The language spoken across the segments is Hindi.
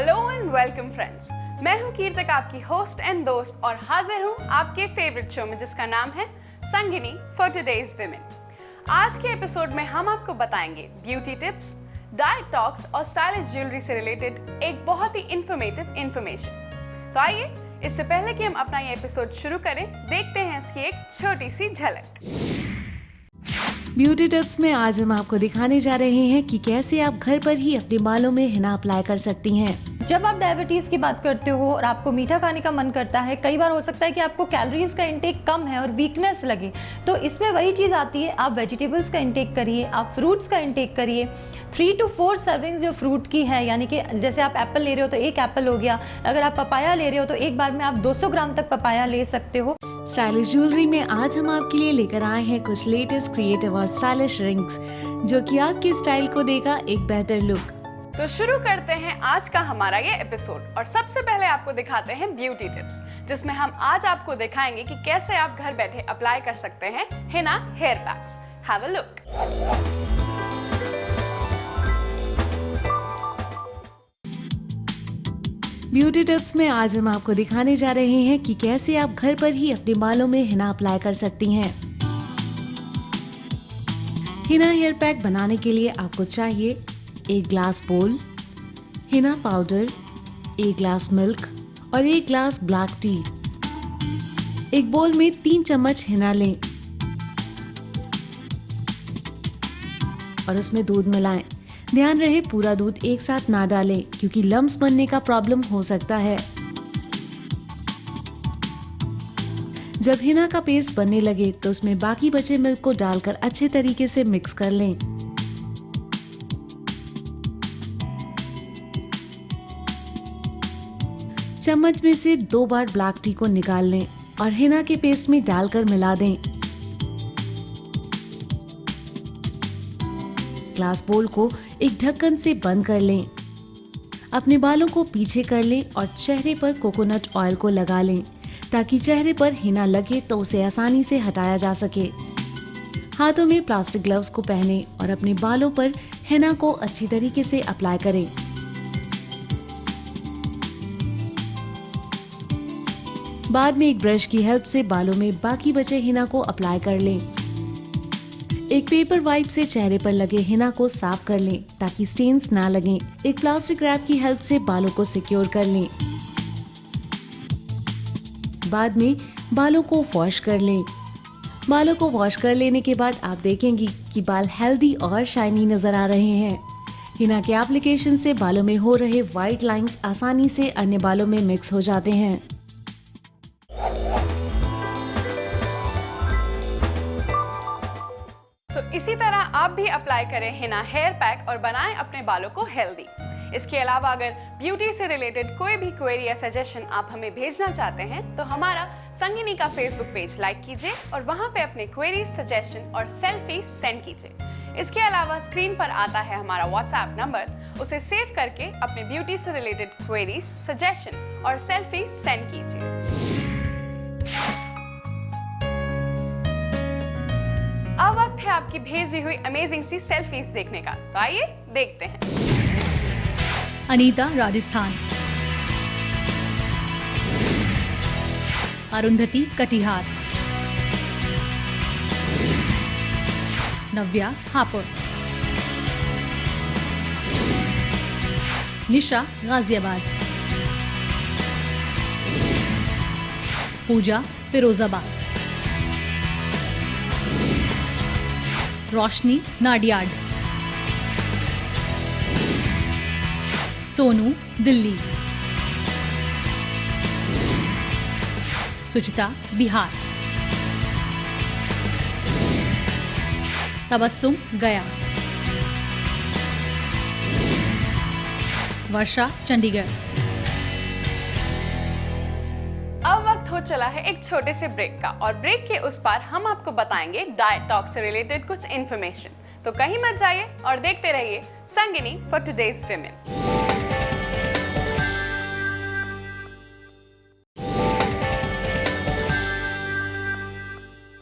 हेलो एंड वेलकम फ्रेंड्स, मैं हूं कीर्तक, आपकी होस्ट एंड दोस्त, और हाजिर हूं आपके फेवरेट शो में जिसका नाम है संगिनी फॉर टुडेज विमेन। आज के एपिसोड में हम आपको बताएंगे ब्यूटी टिप्स, डाइट टॉक्स और स्टाइलिश ज्वेलरी से रिलेटेड एक बहुत ही इंफॉर्मेटिव इंफॉर्मेशन। तो आइए, इससे पहले कि हम अपना ये एपिसोड शुरू करें, देखते हैं इसकी एक छोटी सी झलक। ब्यूटी टिप्स में आज हम आपको दिखाने जा रहे हैं कि कैसे आप घर पर ही अपने बालों में हिना अप्लाई कर सकती हैं। जब आप डायबिटीज की बात करते हो और आपको मीठा खाने का मन करता है, कई बार हो सकता है कि आपको कैलोरीज का इंटेक कम है और वीकनेस लगे, तो इसमें वही चीज़ आती है, आप वेजिटेबल्स का इंटेक करिए, आप फ्रूट्स का इंटेक करिए। 3 to 4 सर्विंग्स जो फ्रूट की है, यानी कि जैसे आप एप्पल ले रहे हो तो एक एप्पल हो गया, अगर आप पपाया ले रहे हो तो एक बार में आप 200 ग्राम तक पपाया ले सकते हो। स्टाइलिश ज्वेलरी में आज हम आपके लिए लेकर आए हैं कुछ लेटेस्ट क्रिएटिव और स्टाइलिश रिंग्स जो कि आपके स्टाइल को देगा एक बेहतर लुक। तो शुरू करते हैं आज का हमारा ये एपिसोड, और सबसे पहले आपको दिखाते हैं ब्यूटी टिप्स, जिसमें हम आज आपको दिखाएंगे कि कैसे आप घर बैठे अप्लाई कर सकते हैं henna hair packs. Have a look. Beauty tips में आज हम आपको दिखाने जा रहे हैं कि कैसे आप घर पर ही अपने बालों में हिना अप्लाई कर सकती हैं। हिना हेयर पैक बनाने के लिए आपको चाहिए 1 ग्लास बोल, हिना पाउडर, 1 ग्लास मिल्क और 1 ग्लास ब्लैक टी। एक बोल में 3 चम्मच हिना लें और उसमें दूध मिलाएं। ध्यान रहे पूरा दूध एक साथ ना डालें क्योंकि लम्प्स बनने का प्रॉब्लम हो सकता है। जब हिना का पेस्ट बनने लगे तो उसमें बाकी बचे मिल्क को डालकर अच्छे तरीके से मिक्स कर लें। चम्मच में से 2 बार ब्लैक टी को निकाल लें और हिना के पेस्ट में डालकर मिला दें। ग्लास बोल को एक ढक्कन से बंद कर लें। अपने बालों को पीछे कर लें और चेहरे पर कोकोनट ऑयल को लगा लें ताकि चेहरे पर हिना लगे तो उसे आसानी से हटाया जा सके। हाथों में प्लास्टिक ग्लव्स को पहनें और अपने बालों पर हिना को अच्छी तरीके से अप्लाई करें। बाद में एक ब्रश की हेल्प से बालों में बाकी बचे हिना को अप्लाई कर लें। एक पेपर वाइप से चेहरे पर लगे हिना को साफ कर लें ताकि स्टेन्स ना लगें। एक प्लास्टिक रैप की हेल्प से बालों को सिक्योर कर लें। बाद में बालों को वॉश कर लें। बालों को वॉश कर लेने के बाद आप देखेंगी कि बाल हेल्दी और शाइनी नजर आ रहे हैं। हिना के एप्लीकेशन से बालों में हो रहे व्हाइट लाइंस आसानी से अन्य बालों में मिक्स हो जाते हैं। इसी तरह आप भी अप्लाई करें हिना हेयर पैक और बनाएं अपने बालों को हेल्दी। इसके अलावा अगर ब्यूटी से रिलेटेड कोई भी क्वेरी या सजेशन आप हमें भेजना चाहते हैं तो हमारा संगिनी का फेसबुक पेज लाइक कीजिए और वहां पे अपने क्वेरी, सजेशन और सेल्फी सेंड कीजिए। इसके अलावा स्क्रीन पर आता है हमारा व्हाट्सएप नंबर, उसे सेव करके अपने ब्यूटी से रिलेटेड क्वेरीज, सजेशन और सेल्फी सेंड कीजिए। अब वक्त है आपकी भेजी हुई अमेजिंग सी सेल्फीज देखने का, तो आइए देखते हैं। अनीता राजस्थान, अरुंधति कटिहार, नव्या हापुड़, निशा गाजियाबाद, पूजा फिरोजाबाद, रोशनी नाडियाड, सोनू दिल्ली, सुचिता बिहार, तबस्सुम गया, वर्षा चंडीगढ़। अब वक्त हो चला है एक छोटे से ब्रेक का, और ब्रेक के उस पार हम आपको बताएंगे डाइट टॉक से रिलेटेड कुछ इन्फॉर्मेशन। तो कहीं मत जाइए और देखते रहिए Sangini for today's women.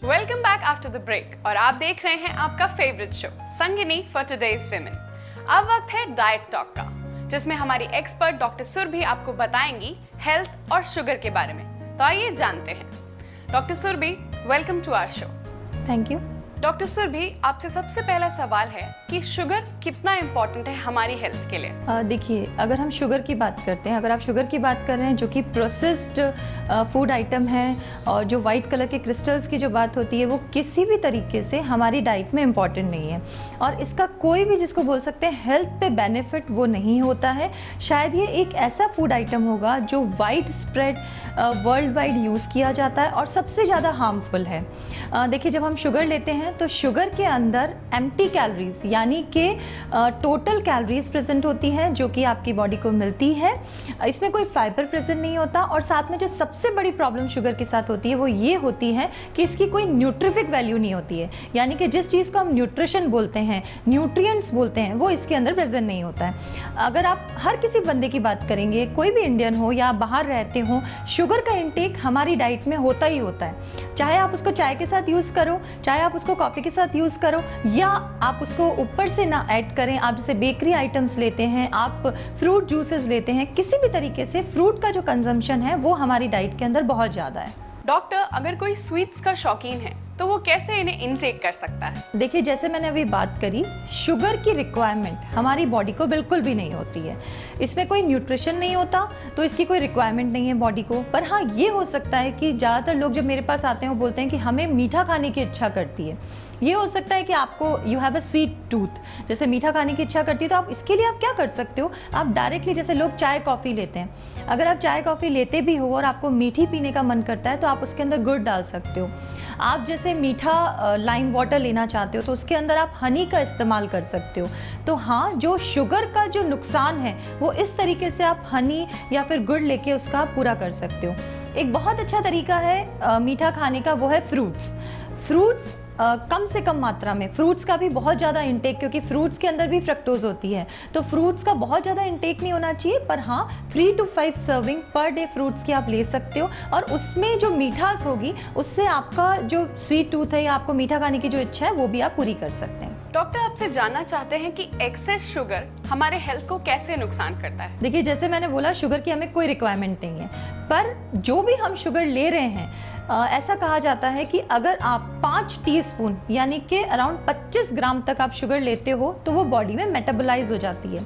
Welcome back after the break, और आप देख रहे हैं आपका favourite show Sangini for today's women. अब वक्त है डाइट टॉक का। जिसमें हमारी एक्सपर्ट डॉक्टर सुरभि आपको बताएंगी हेल्थ और शुगर के बारे में। तो आइए जानते हैं। Doctor Surabhi, welcome to our show. Thank you. Doctor Surabhi, आपसे सबसे पहला सवाल है कि शुगर कितना इम्पोर्टेंट है हमारी हेल्थ के लिए? देखिए, अगर हम शुगर की बात करते हैं, अगर आप शुगर की बात कर रहे हैं जो कि प्रोसेस्ड फूड आइटम है, और जो वाइट कलर के क्रिस्टल्स की जो बात होती है वो किसी भी तरीके से हमारी डाइट में इम्पॉर्टेंट नहीं है, और इसका कोई भी जिसको बोल सकते हैं हेल्थ पे बेनिफिट वो नहीं होता है। शायद ये एक ऐसा फूड आइटम होगा जो wide spread world wide use किया जाता है और सबसे ज़्यादा हार्मफुल है। देखिए, जब हम शुगर लेते हैं तो शुगर के अंदर एम्प्टी कैलोरीज यानी कि टोटल कैलोरीज प्रेजेंट होती हैं जो कि आपकी बॉडी को मिलती है। इसमें कोई फाइबर प्रेजेंट नहीं होता, और साथ में जो सबसे बड़ी प्रॉब्लम शुगर के साथ होती है वो ये होती है कि इसकी कोई न्यूट्रिफिक वैल्यू नहीं होती है, यानी कि जिस चीज़ को हम न्यूट्रिशन बोलते हैं, न्यूट्रिएंट्स बोलते हैं, वो इसके अंदर प्रेजेंट नहीं होता है। अगर आप हर किसी बंदे की बात करेंगे, कोई भी इंडियन हो या बाहर रहते हो, शुगर का इंटेक हमारी डाइट में होता ही होता है। चाहे आप उसको चाय के साथ यूज़ करो, चाहे आप उसको कॉफ़ी के साथ यूज़ करो, या आप उसको ऊपर से ना ऐड करें। आप जैसे बेकरी आइटम्स लेते हैं, आप फ्रूट जूसेस लेते हैं, किसी भी तरीके से फ्रूट का जो कंजम्पशन है वो हमारी डाइट के अंदर बहुत ज़्यादा है। डॉक्टर, अगर कोई स्वीट्स का शौकीन है तो वो कैसे इन्हें इनटेक कर सकता है? देखिए, जैसे मैंने अभी बात करी, शुगर की रिक्वायरमेंट हमारी बॉडी को बिल्कुल भी नहीं होती है। इसमें कोई न्यूट्रिशन नहीं होता, तो इसकी कोई रिक्वायरमेंट नहीं है बॉडी को। पर हाँ, ये हो सकता है कि ज़्यादातर लोग जब मेरे पास आते हैं वो बोलते हैं कि हमें मीठा खाने की इच्छा करती है। ये हो सकता है कि आपको you have a sweet tooth, जैसे मीठा खाने की इच्छा करती है, तो आप इसके लिए आप क्या कर सकते हो, आप डायरेक्टली, जैसे लोग चाय कॉफ़ी लेते हैं, अगर आप चाय कॉफ़ी लेते भी हो और आपको मीठी पीने का मन करता है तो आप उसके अंदर गुड़ डाल सकते हो। आप जैसे मीठा लाइम वाटर लेना चाहते हो तो उसके अंदर आप हनी का इस्तेमाल कर सकते हो। तो हाँ, जो शुगर का जो नुकसान है वो इस तरीके से आप हनी या फिर गुड़ लेके उसका पूरा कर सकते हो। एक बहुत अच्छा तरीका है मीठा खाने का, वो है फ्रूट्स कम से कम मात्रा में। फ्रूट्स का भी बहुत ज़्यादा इंटेक, क्योंकि फ्रूट्स के अंदर भी फ्रक्टोज होती है, तो फ्रूट्स का बहुत ज़्यादा इंटेक नहीं होना चाहिए। पर हाँ, 3 to 5 serving per day fruits की आप ले सकते हो, और उसमें जो मीठास होगी उससे आपका जो स्वीट टूथ है या आपको मीठा खाने की जो इच्छा है वो भी आप पूरी कर सकते हैं। डॉक्टर, आपसे जानना चाहते हैं कि एक्सेस शुगर हमारे हेल्थ को कैसे नुकसान करता है? देखिए, जैसे मैंने बोला, शुगर की हमें कोई रिक्वायरमेंट नहीं है, पर जो भी हम शुगर ले रहे हैं, ऐसा कहा जाता है कि अगर आप 5 टीस्पून यानी कि अराउंड 25 ग्राम तक आप शुगर लेते हो तो वो बॉडी में मेटाबोलाइज हो जाती है।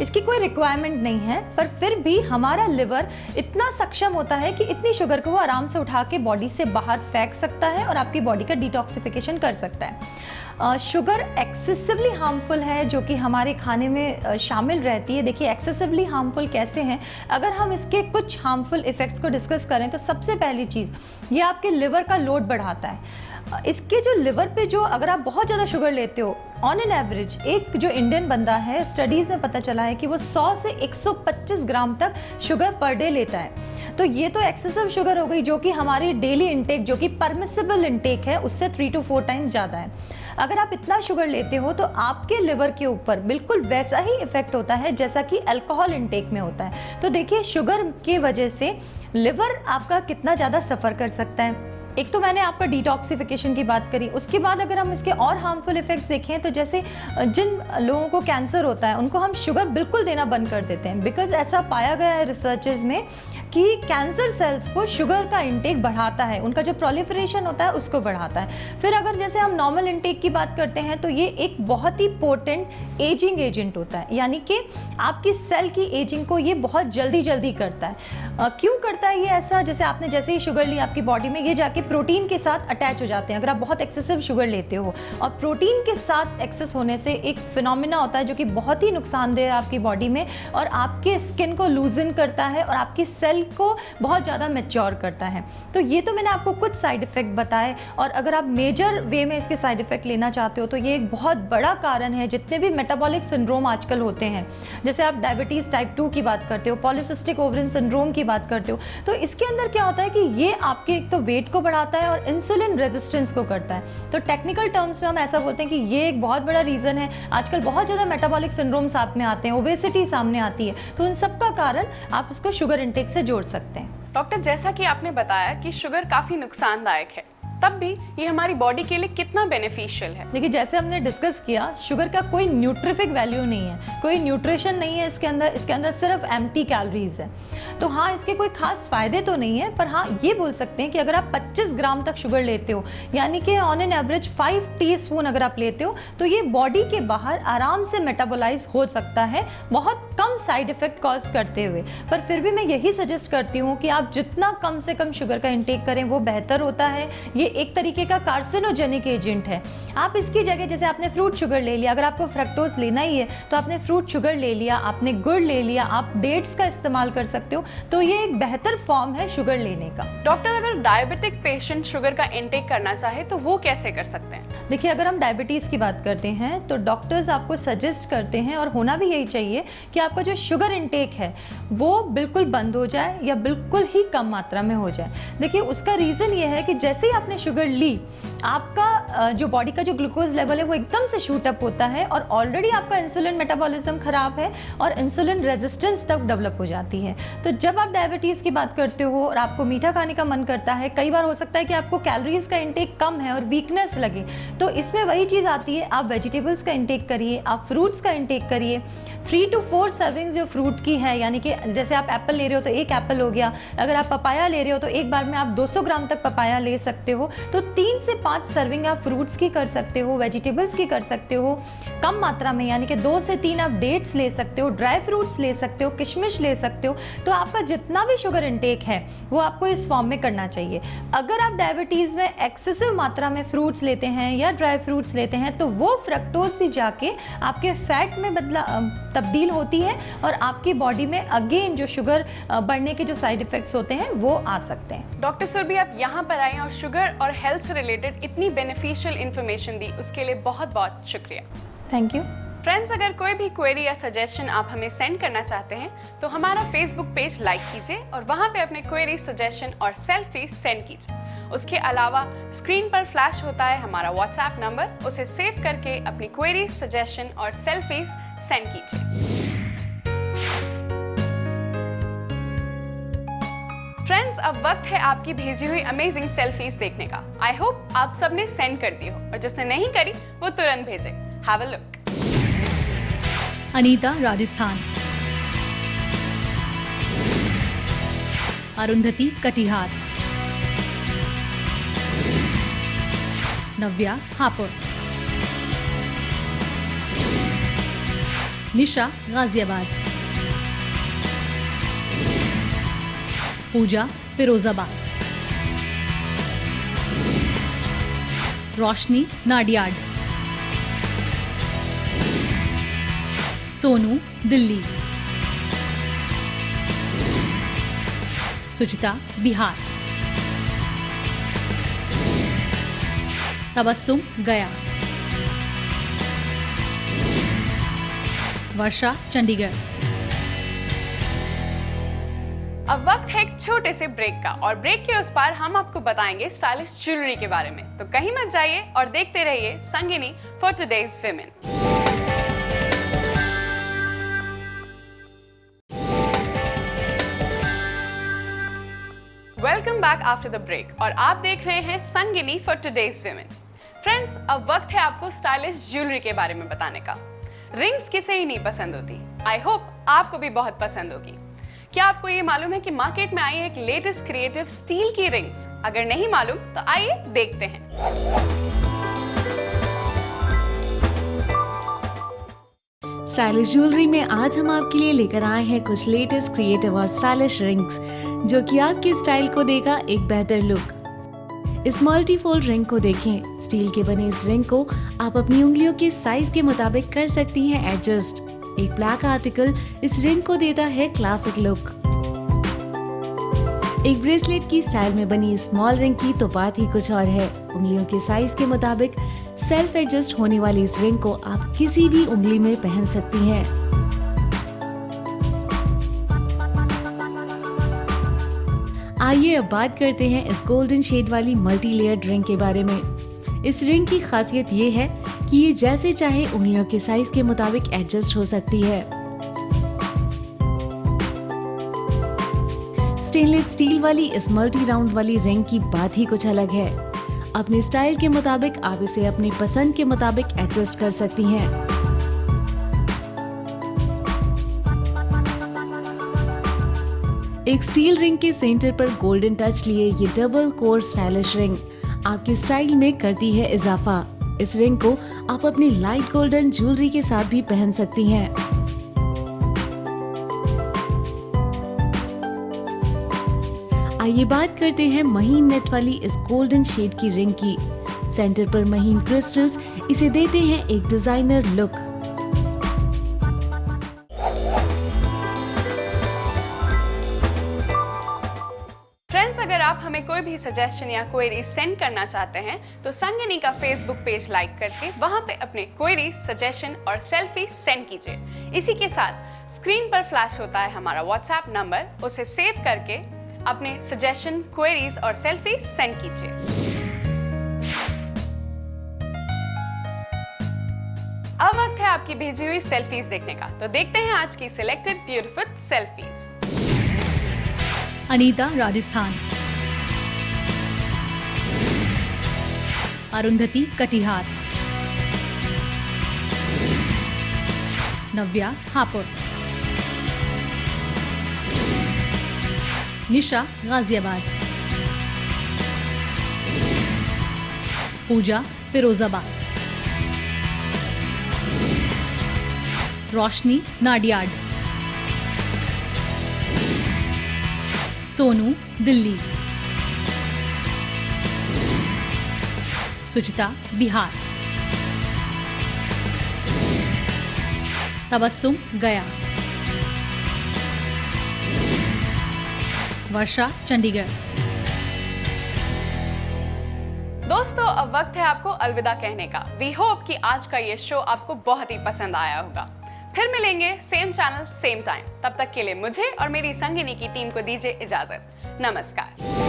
इसकी कोई रिक्वायरमेंट नहीं है, पर फिर भी हमारा लिवर इतना सक्षम होता है कि इतनी शुगर को वो आराम से उठा के बॉडी से बाहर फेंक सकता है और आपकी बॉडी का डिटॉक्सिफिकेशन कर सकता है। शुगर एक्सेसिवली हार्मफुल है जो कि हमारे खाने में शामिल रहती है। देखिए, एक्सेसिवली हार्मफुल कैसे हैं, अगर हम इसके कुछ हार्मफुल इफ़ेक्ट्स को डिस्कस करें तो सबसे पहली चीज़, ये आपके लिवर का लोड बढ़ाता है। इसके जो लिवर पे जो, अगर आप बहुत ज़्यादा शुगर लेते हो, ऑन एन एवरेज एक जो इंडियन बंदा है, स्टडीज़ में पता चला है कि वो 100 से 125 ग्राम तक शुगर पर डे लेता है। तो ये तो एक्सेसिव शुगर हो गई, जो कि हमारी डेली इंटेक, जो कि परमिसिबल इंटेक है, उससे 3 to 4 टाइम्स ज़्यादा है। अगर आप इतना शुगर लेते हो तो आपके लिवर के ऊपर बिल्कुल वैसा ही इफेक्ट होता है जैसा कि अल्कोहल इंटेक में होता है। तो देखिए, शुगर की वजह से लिवर आपका कितना ज़्यादा सफ़र कर सकता है। एक तो मैंने आपका डिटॉक्सिफिकेशन की बात करी, उसके बाद अगर हम इसके और हार्मफुल इफेक्ट्स देखें तो जैसे जिन लोगों को कैंसर होता है उनको हम शुगर बिल्कुल देना बंद कर देते हैं, बिकॉज ऐसा पाया गया है रिसर्चेज में कि कैंसर सेल्स को शुगर का इंटेक बढ़ाता है, उनका जो प्रोलिफरेशन होता है उसको बढ़ाता है। फिर अगर जैसे हम नॉर्मल इंटेक की बात करते हैं तो ये एक बहुत ही पोटेंट एजिंग एजेंट होता है, यानी कि आपकी सेल की एजिंग को ये बहुत जल्दी करता है। क्यों करता है ये ऐसा? जैसे आपने जैसे ही शुगर ली आपकी बॉडी में, ये जाके प्रोटीन के साथ अटैच हो जाते हैं। अगर आप बहुत एक्सेसिव शुगर लेते हो, और प्रोटीन के साथ एक्सेस होने से एक फिनोमिना होता है जो कि बहुत ही नुकसानदेह है आपकी बॉडी में, और आपके स्किन को लूजन करता है और आपकी सेल को बहुत ज़्यादा मैच्योर करता है। तो ये तो मैंने आपको कुछ साइड इफ़ेक्ट बताए, और अगर आप मेजर वे में इसके साइड इफ़ेक्ट लेना चाहते हो तो ये एक बहुत बड़ा कारण है जितने भी मेटाबॉलिक सिंड्रोम आजकल होते हैं। जैसे आप डायबिटीज़ टाइप 2 की बात करते हो, पॉलीसिस्टिक ओवरियन सिंड्रोम की बात करते हो, तो इसके अंदर क्या होता है कि ये आपके एक तो वेट को बढ़ाता है और इंसुलिन रेजिस्टेंस को करता है। तो टेक्निकल टर्म्स में हम ऐसा बोलते हैं कि ये एक बहुत बड़ा रीज़न है। आजकल बहुत ज़्यादा मेटाबॉलिक सिंड्रोम साथ में आते हैं, ओबेसिटी सामने आती है, तो इन सब का कारण आप उसको शुगर इंटेक से जोड़ सकते हैं। डॉक्टर, जैसा कि आपने बताया कि शुगर काफ़ी नुकसानदायक है, तब भी ये हमारी बॉडी के लिए कितना बेनिफिशियल है। देखिए, जैसे हमने डिस्कस किया, शुगर का कोई न्यूट्रिफिक वैल्यू नहीं है, कोई न्यूट्रिशन नहीं है इसके अंदर सिर्फ एम्प्टी कैलोरीज है। तो हाँ, इसके कोई खास फायदे तो नहीं है, पर हाँ ये बोल सकते हैं कि अगर आप 25 ग्राम तक शुगर लेते हो, यानी कि ऑन एन एवरेज 5 टीस्पून अगर आप लेते हो, तो ये बॉडी के बाहर आराम से मेटाबोलाइज हो सकता है, बहुत कम साइड इफेक्ट कॉज करते हुए। पर फिर भी मैं यही सजेस्ट करती हूँ कि आप जितना कम से कम शुगर का इंटेक करें वो बेहतर होता है। ये एक तरीके का कार्सिनोजेनिक एजेंट है। आप इसकी जगह, जैसे आपने फ्रूट शुगर ले लिया, अगर आपको फ्रक्टोज लेना ही है तो आपने फ्रूट शुगर ले लिया, आपने गुड़ ले लिया, आप डेट्स का इस्तेमाल कर सकते हो। तो ये एक बेहतर फॉर्म है शुगर लेने का। डॉक्टर, अगर डायबिटिक पेशेंट शुगर का इंटेक करना चाहे तो वो कैसे कर सकते हैं? देखिए, अगर हम डायबिटीज की बात करते हैं तो डॉक्टर्स आपको सजेस्ट करते हैं, और होना भी यही चाहिए, कि आपका जो शुगर इंटेक है वो बिल्कुल बंद हो जाए या बिल्कुल ही कम मात्रा में हो जाए। देखिए, उसका रीजन ये है कि जैसे ही आपने शुगर ली, आपका जो बॉडी का जो ग्लूकोज लेवल है वो एकदम से शूट अप होता है, और ऑलरेडी आपका इंसुलिन मेटाबॉलिज्म खराब है और इंसुलिन रेजिस्टेंस तक डेवलप हो जाती है। तो जब आप डायबिटीज की बात करते हो और आपको मीठा खाने का मन करता है, कई बार हो सकता है कि आपको कैलोरीज का इंटेक कम है और वीकनेस लगे, तो इसमें वही चीज़ आती है, आप वेजिटेबल्स का इंटेक करिए, आप फ्रूट्स का इंटेक करिए। 3 to 4 सर्विंग्स जो फ्रूट की है, यानी कि जैसे आप एप्पल ले रहे हो तो एक एप्पल हो गया, अगर आप पपाया ले रहे हो तो एक बार में आप 200 ग्राम तक पपाया ले सकते हो। तो 3 से 5 सर्विंग आप फ्रूट्स की कर सकते हो, वेजिटेबल्स की कर सकते हो कम मात्रा में, यानी कि 2 से 3 आप डेट्स ले सकते हो, ड्राई फ्रूट्स ले सकते हो, किशमिश ले सकते हो। तो आपका जितना भी शुगर इंटेक है वो आपको इस फॉर्म में करना चाहिए। अगर आप डायबिटीज़ में एक्सेसिव मात्रा में फ्रूट्स लेते हैं या ड्राई फ्रूट्स लेते हैं तो वो फ्रक्टोज भी जाके आपके फैट में तब्दील होती है, और आपकी बॉडी में अगेन जो शुगर बढ़ने के जो साइड इफेक्ट्स होते हैं वो आ सकते हैं। डॉक्टर सुरभि, आप यहाँ पर आए और शुगर और हेल्थ से रिलेटेड इतनी बेनिफिशियल इन्फॉर्मेशन दी, उसके लिए बहुत बहुत शुक्रिया। Thank you. फ्रेंड्स, अगर कोई भी क्वेरी या सजेशन आप हमें सेंड करना चाहते हैं तो हमारा फेसबुक पेज लाइक कीजिए और वहाँ पे अपने क्वेरी, सजेशन और सेल्फी सेंड कीजिए। उसके अलावा स्क्रीन पर फ्लैश होता है हमारा व्हाट्सएप नंबर, उसे सेव करके अपनी क्वेरी, सजेशन और सेल्फीज सेंड कीजिए। फ्रेंड्स, अब वक्त है आपकी भेजी हुई अमेजिंग सेल्फीज देखने का। आई होप आप सबने सेंड कर दी हो, और जिसने नहीं करी वो तुरंत भेजे। Have a look. Anita, Rajasthan. Arundhati, Katihar. Navya, Hapur. Nisha, Ghaziabad. Pooja, Firozabad. Roshni, Nadiad. Sonu, Delhi. Suchita, Bihar. Tabassum, Gaya. Varsha, Chandigarh. अब वक्त है एक छोटे से ब्रेक का, और ब्रेक के उस पार हम आपको बताएंगे स्टाइलिश ज्वेलरी के बारे में। तो कहीं मत जाइए और देखते रहिए Sangini for today's women. Welcome back after the break, और आप देख रहे हैं संगिनी फॉर टुडेज विमेन। फ्रेंड्स, अब वक्त है आपको स्टाइलिश ज्वेलरी के बारे में बताने का। रिंग्स किसे ही नहीं पसंद होती, आई होप आपको भी बहुत पसंद होगी। क्या आपको ये मालूम है कि मार्केट में आई है एक लेटेस्ट क्रिएटिव स्टील की रिंग्स? अगर नहीं मालूम तो आइए देखते हैं। स्टाइलिश ज्वेलरी में आज हम आपके लिए लेकर आए हैं कुछ लेटेस्ट क्रिएटिव और स्टाइलिश रिंग्स, जो कि आपके स्टाइल को देगा एक बेहतर लुक। इस मल्टी फोल्ड रिंग को देखें। स्टील के बने इस रिंग को आप अपनी उंगलियों के साइज के मुताबिक कर सकती हैं एडजस्ट। एक ब्लैक आर्टिकल इस रिंग को देता है क्लासिक लुक। एक ब्रेसलेट की स्टाइल में बनी स्मॉल रिंग की तो बात ही कुछ और है। उंगलियों के साइज के मुताबिक सेल्फ एडजस्ट होने वाली इस रिंग को आप किसी भी उंगली में पहन सकती हैं। आइए अब बात करते हैं इस गोल्डन शेड वाली मल्टी लेयर्ड रिंग के बारे में। इस रिंग की खासियत ये है कि ये जैसे चाहे उंगलियों के साइज के मुताबिक एडजस्ट हो सकती है। स्टेनलेस स्टील वाली इस मल्टी राउंड वाली रिंग की बात ही कुछ अलग है। अपने स्टाइल के मुताबिक आप इसे अपनी पसंद के मुताबिक एडजस्ट कर सकती हैं। एक स्टील रिंग के सेंटर पर गोल्डन टच लिए ये डबल कोर स्टाइलिश रिंग आपके स्टाइल में करती है इजाफा। इस रिंग को आप अपनी लाइट गोल्डन ज्वेलरी के साथ भी पहन सकती हैं। आइए बात करते हैं महीन नेट वाली इस गोल्डन शेड की रिंग की। सेंटर पर महीन क्रिस्टल्स इसे देते हैं एक डिजाइनर लुक। फ्रेंड्स, अगर आप हमें कोई भी सजेशन या क्वेरी सेंड करना चाहते हैं तो संगिनी का फेसबुक पेज लाइक करके वहां पे अपने क्वेरी, सजेशन और सेल्फी सेंड कीजिए। इसी के साथ स्क्रीन पर फ्लैश होता है हमारा व्हाट्सएप नंबर, उसे सेव करके अपने सजेशन, क्वेरीज और सेल्फी सेंड कीजिए। अब वक्त है आपकी भेजी हुई सेल्फीज देखने का, तो देखते हैं आज की selected beautiful selfies. Anita Rajasthan, Arundhati Katihar, Navya Hapur, Nisha Ghaziabad, Pooja Firozabad, Roshni Nadiad, Sonu Delhi, Suchita Bihar, Tabassum Gaya, Varsha Chandigarh. दोस्तों, अब वक्त है आपको अलविदा कहने का। वी होप कि आज का ये शो आपको बहुत ही पसंद आया होगा। फिर मिलेंगे सेम चैनल सेम टाइम। तब तक के लिए मुझे और मेरी संगिनी की टीम को दीजिए इजाजत। नमस्कार।